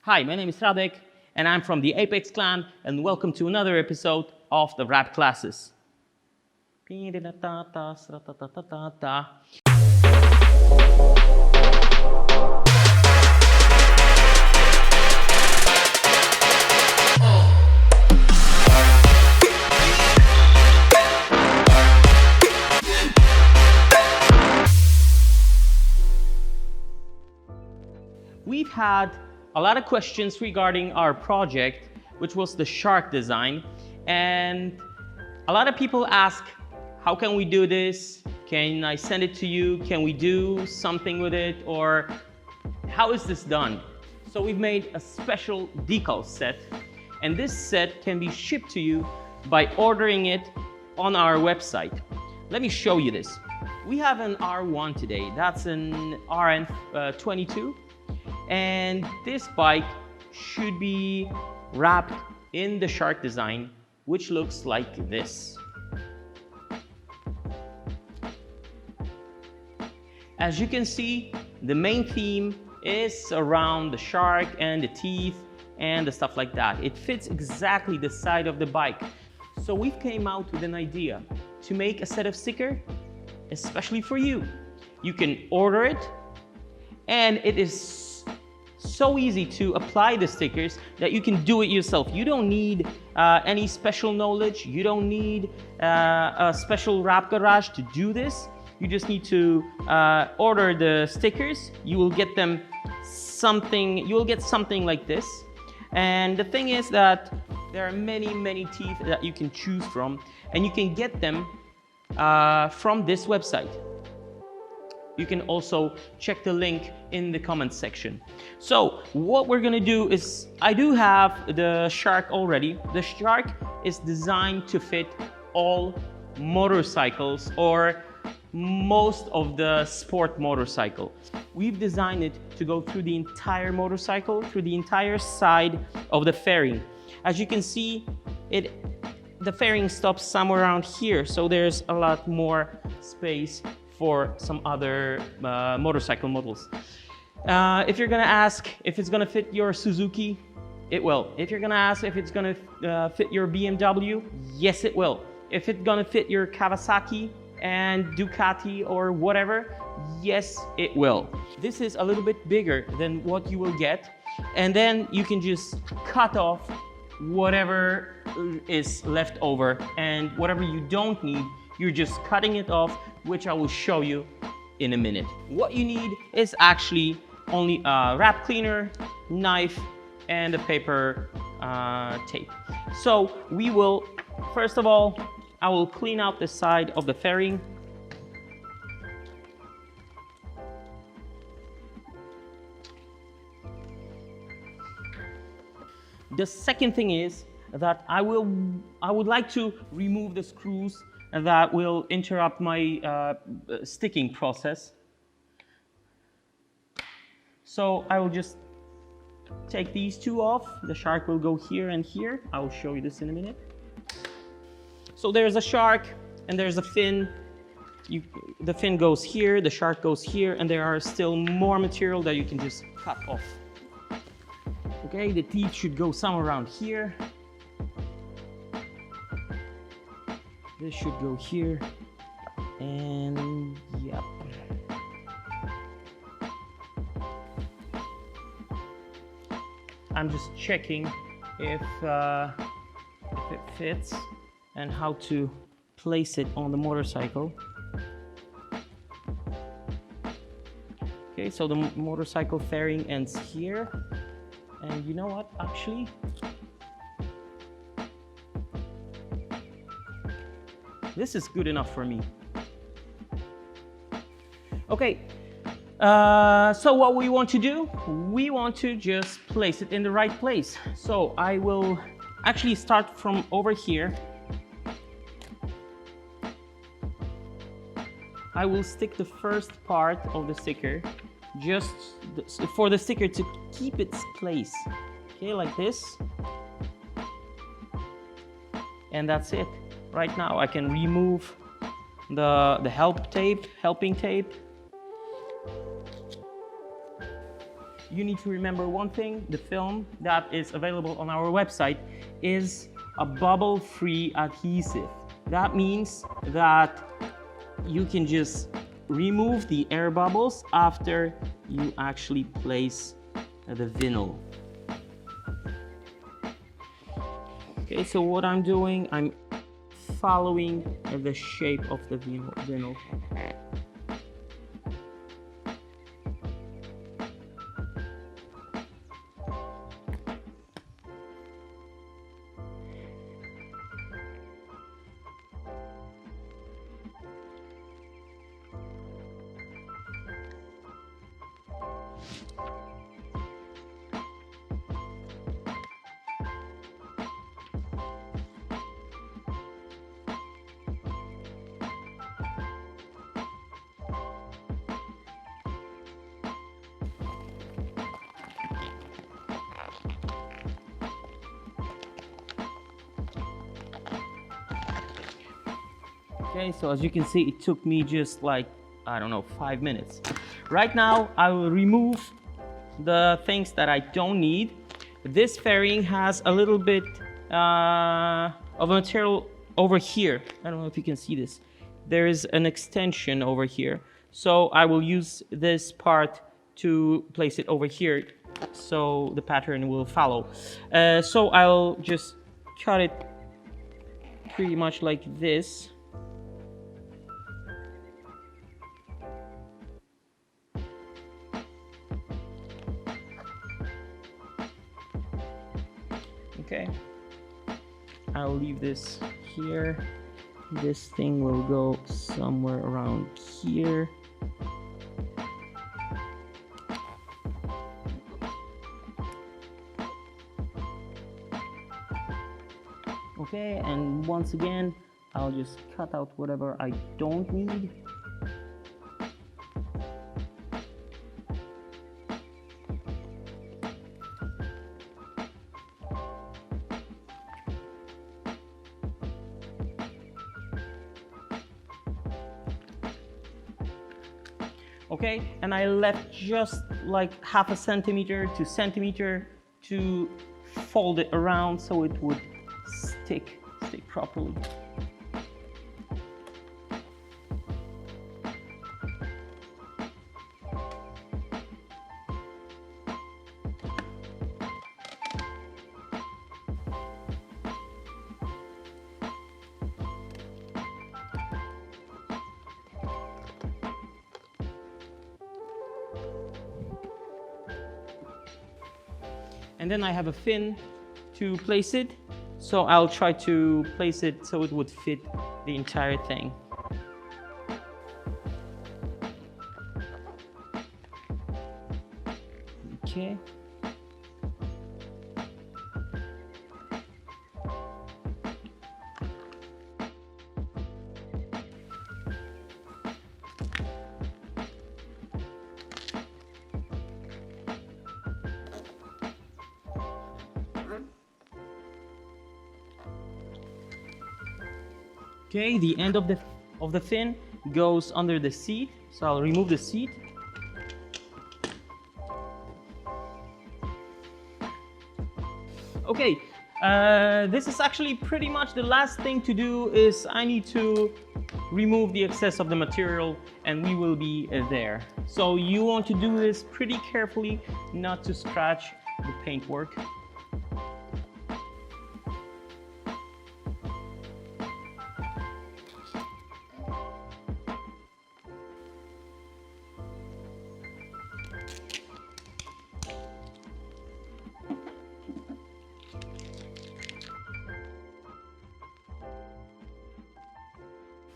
Hi, my name is Radek, and I'm from the ApexClan, and welcome to another episode of the rap classes. We've had a lot of questions regarding our project, which was the shark design, and a lot of people ask, how can we do this? Can I send it to you? Can we do something with it? Or how is this done? So we've made a special decal set, and this set can be shipped to you by ordering it on our website. Let me show you this. We have an R1 today. That's an RN22. And this bike should be wrapped in the shark design, which looks like this. As you can see, the main theme is around the shark and the teeth and the stuff like that. It fits exactly the side of the bike. So we came out with an idea to make a set of stickers especially for you. You can order it, and it is so easy to apply the stickers that you can do it yourself. You don't need any special knowledge. You don't need a special wrap garage to do this. You just need to order the stickers. You will get them something. You will get something like this. And the thing is that there are many teeth that you can choose from, and you can get them from this website. You can also check the link in the comments section. So what we're gonna do is, I do have the shark already. The shark is designed to fit all motorcycles, or most of the sport motorcycle. We've designed it to go through the entire motorcycle, through the entire side of the fairing. As you can see, the fairing stops somewhere around here, so there's a lot more space for some other motorcycle models. If you're gonna ask if it's gonna fit your Suzuki, it will. If you're gonna ask if it's gonna fit your BMW, yes it will. If it's gonna fit your Kawasaki and Ducati or whatever, yes it will. This is a little bit bigger than what you will get, and then you can just cut off whatever is left over, and whatever you don't need, you're just cutting it off, which I will show you in a minute. What you need is actually only a wrap cleaner, knife, and a paper tape. So we will, first of all, I will clean out the side of the fairing. The second thing is that I would like to remove the screws that will interrupt my sticking process. So I will just take these two off. The shark will go here and here. I will show you this in a minute. So there's a shark and there's a fin. The fin goes here, the shark goes here, and there are still more material that you can just cut off. Okay, the teeth should go somewhere around here. This should go here, and yep. I'm just checking if it fits and how to place it on the motorcycle. Okay, so the motorcycle fairing ends here, and you know what, actually, this is good enough for me. Okay, so what we want to do, we want to just place it in the right place. So I will actually start from over here. I will stick the first part of the sticker, just for the sticker to keep its place. Okay, like this. And that's it. Right now I can remove the helping tape. you need to remember one thing: the film that is available on our website is a bubble-free adhesive. That means that you can just remove the air bubbles after you actually place the vinyl. Okay, so what I'm doing, I'm following the shape of the vinyl. Okay, so as you can see, it took me just like, I don't know, 5 minutes. Right now, I will remove the things that I don't need. This fairing has a little bit of material over here. I don't know if you can see this. There is an extension over here. So I will use this part to place it over here so the pattern will follow. So I'll just cut it pretty much like this. Okay, I'll leave this here. This thing will go somewhere around here. Okay, and once again, I'll just cut out whatever I don't need. Okay, and I left just like half a centimeter to fold it around so it would stick properly. And then I have a fin to place it, so I'll try to place it so it would fit the entire thing. Okay. Okay, the end of the fin goes under the seat, so I'll remove the seat. Okay, this is actually pretty much the last thing to do. Is I need to remove the excess of the material and we will be there. So you want to do this pretty carefully, not to scratch the paintwork.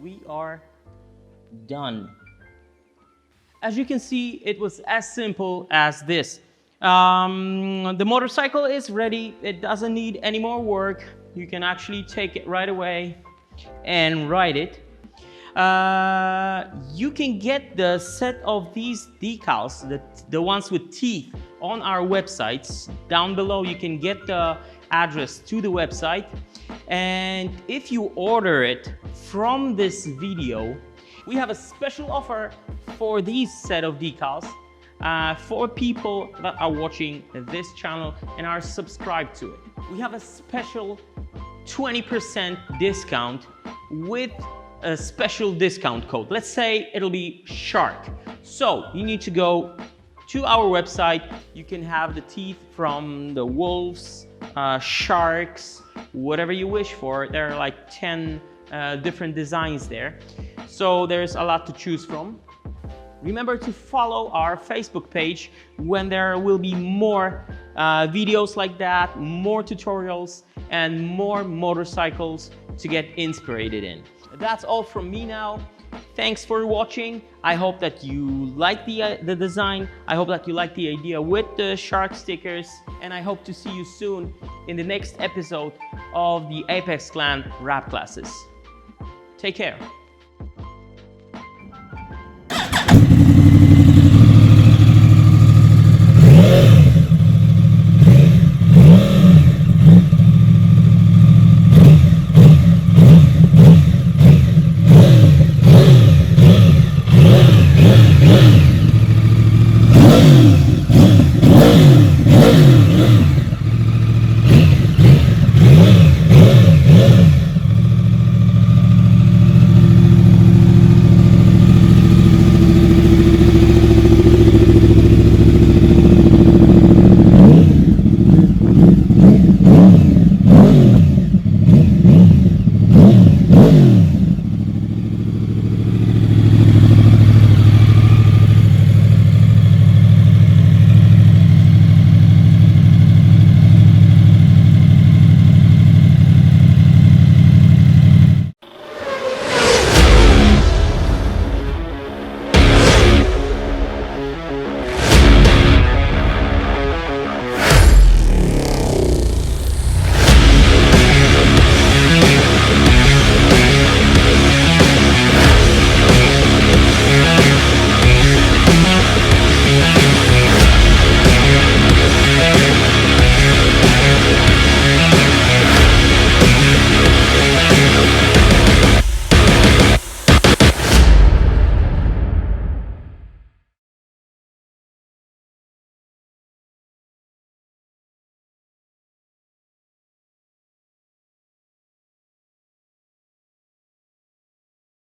We are done. As you can see, it was as simple as this. The motorcycle is ready. It doesn't need any more work. You can actually take it right away and ride it. You can get the set of these decals, the ones with teeth, on our websites. Down below you can get the address to the website, and if you order it from this video, we have a special offer for these set of decals. for people that are watching this channel and are subscribed to it. We have a special 20% discount with a special discount code. Let's say it'll be SHARK. So you need to go to our website. You can have the teeth from the wolves, sharks, whatever you wish for. There are like 10 different designs there. So there's a lot to choose from. Remember to follow our Facebook page when there will be more videos like that, more tutorials, and more motorcycles to get inspired in. That's all from me now. Thanks for watching. I hope that you like the design. I hope that you like the idea with the shark stickers. And I hope to see you soon in the next episode of the ApexClan rap classes. Take care.